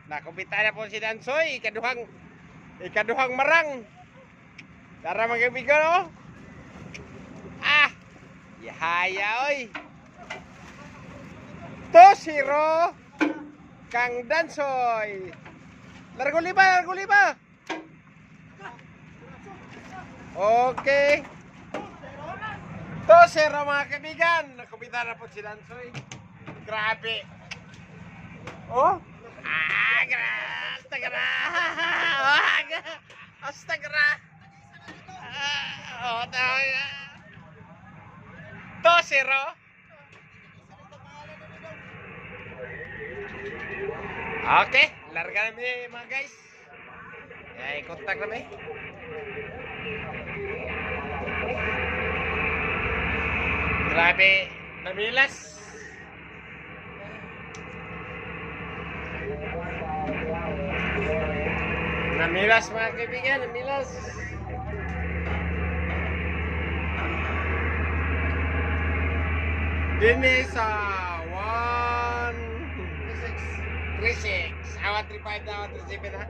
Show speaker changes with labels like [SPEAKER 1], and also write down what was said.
[SPEAKER 1] Nakupita na po si Dansoy, ikaduhang marang. Tara mga kaibigan, oh. Ah, yahaya oy. 2-0 Kang Dansoy. Largo lima. Okay. 2-0 mga kaibigan. Nakupita na po si Dansoy. Grabe. Oh. Astagra. Astagra. Oh, 2-0. Okay, larga na mga guys. Ay, kontak na may. Grabe, namilas. Namilas mga kaibigan, namilas. Dini sa 136. Awat 35 na, awat 37 na.